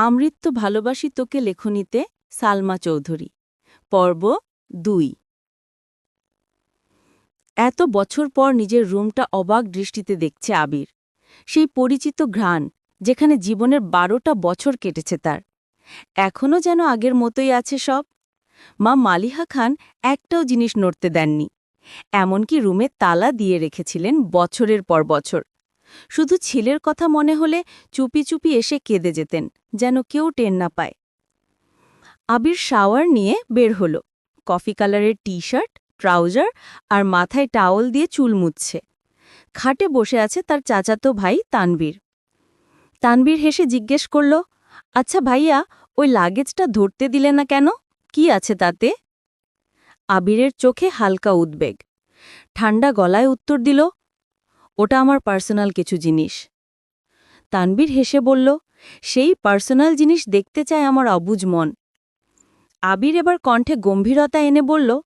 আমৃত্য ভালোবাসি তোকে লেখনীতে সালমা চৌধুরী পর্ব ২ এত বছর পর নিজের রুমটা অবাক দৃষ্টিতে দেখছে আবির সেই পরিচিত ঘ্রাণ যেখানে জীবনের ১২টা বছর কেটেছে তার এখনও যেন আগের মতোই আছে সব মা মালিহা খান একটাও জিনিস নড়তে দেননি এমনকি রুমে তালা দিয়ে রেখেছিলেন বছরের পর বছর শুধু ছেলের কথা মনে হলে চুপি চুপি এসে কেঁদে যেতেন যেন কেউ টের না পায় আবির শাওয়ার নিয়ে বের হল কফি কালারের টি-শার্ট ট্রাউজার আর মাথায় টাওয়াল দিয়ে চুল মুছছে খাটে বসে আছে তার চাচাতো ভাই তানবীর তানবীর হেসে জিজ্ঞেস করল আচ্ছা ভাইয়া ওই লাগেজটা ধরতে দিলে না কেন কি আছে তাতে আবিরের চোখে হালকা উদ্বেগ ঠান্ডা গলায় উত্তর দিল ওটা আমার পার্সোনাল কিছু জিনিস তানবীর হেসে বলল সেই পার্সোনাল জিনিস দেখতে চায় আমার অবুঝ মন আবির এবার কণ্ঠে গম্ভীরতা এনে বলল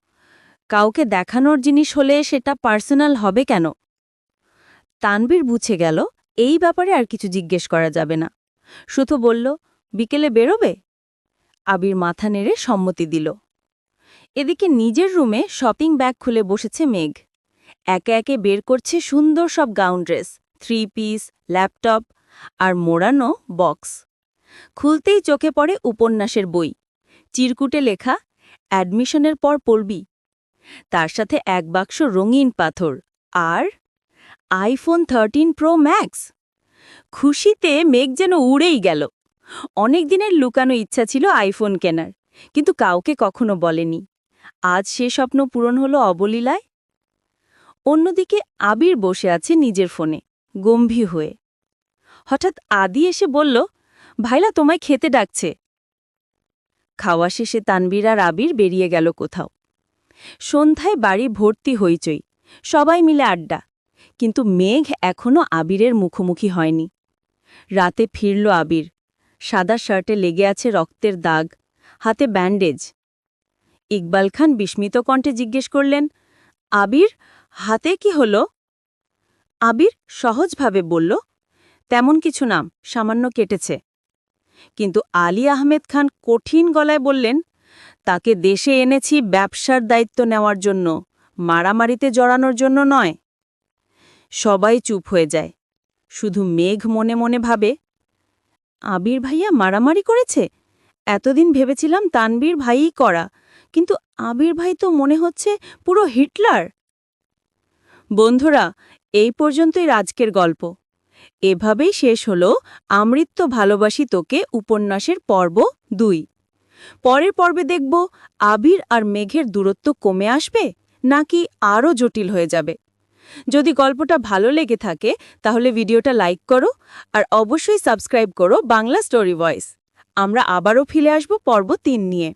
কাউকে দেখানোর জিনিস হলে সেটা পার্সোনাল হবে কেন তানবীর বুঝে গেল এই ব্যাপারে আর কিছু জিজ্ঞেস করা যাবে না শুধু বলল বিকেলে বেরোবে আবির মাথা নেড়ে সম্মতি দিল এদিকে নিজের রুমে শপিং ব্যাগ খুলে বসেছে মেঘ একে একে বের করছে সুন্দর সব গাউন ড্রেস 3 পিস ল্যাপটপ আর মোড়ানো বক্স খুলতেই চোখে পড়ে উপন্যাসের বই চিরকুটে লেখা অ্যাডমিশনের পর পড়বি তার সাথে এক বাক্স রঙিন পাথর আর আইফোন 13 প্রো ম্যাক্স খুশিতে মেঘ যেন উড়েই গেল অনেক দিনের লুকানো ইচ্ছা ছিল আইফোন কেনার কিন্তু কাউকে কখনো বলেনি আজ সে স্বপ্ন পূরণ হলো অবলীলায় অন্যদিকে আবির বসে আছে নিজের ফোনে গম্ভীর হয়ে হঠাৎ আদি এসে বলল ভাইলা তোমায় খেতে ডাকছে খাওয়া শেষে তানবীর আর আবির বেরিয়ে গেল কোথাও সন্ধ্যায় বাড়ি ভর্তি হইচই সবাই মিলে আড্ডা কিন্তু মেঘ এখনও আবিরের মুখোমুখি হয়নি রাতে ফিরল আবির সাদা শার্টে লেগে আছে রক্তের দাগ হাতে ব্যান্ডেজ ইকবাল খান বিস্মিত কণ্ঠে জিজ্ঞেস করলেন আবির হাতে কি হলো আবির সহজভাবে বলল তেমন কিছু নাম সামান্য কেটেছে কিন্তু আলী আহমেদ খান কঠিন গলায় বললেন তাকে দেশে এনেছি ব্যবসার দায়িত্ব নেওয়ার জন্য মারামারিতে জড়ানোর জন্য নয় সবাই চুপ হয়ে যায় শুধু মেঘ মনে মনে ভাবে আবির ভাইয়া মারামারি করেছে এতদিন ভেবেছিলাম তানবীর ভাইই করা কিন্তু আবির ভাই তো মনে হচ্ছে পুরো হিটলার বন্ধুরা এই পর্যন্তই আজকের গল্প এভাবেই শেষ হল আমৃত্য ভালোবাসি তোকে উপন্যাসের পর্ব ২ পরের পর্বে দেখব আবির আর মেঘের দূরত্ব কমে আসবে নাকি আরও জটিল হয়ে যাবে যদি গল্পটা ভালো লেগে থাকে তাহলে ভিডিওটা লাইক করো আর অবশ্যই সাবস্ক্রাইব করো বাংলা স্টোরি ভয়েস আমরা আবারও ফিরে আসব পর্ব ৩ নিয়ে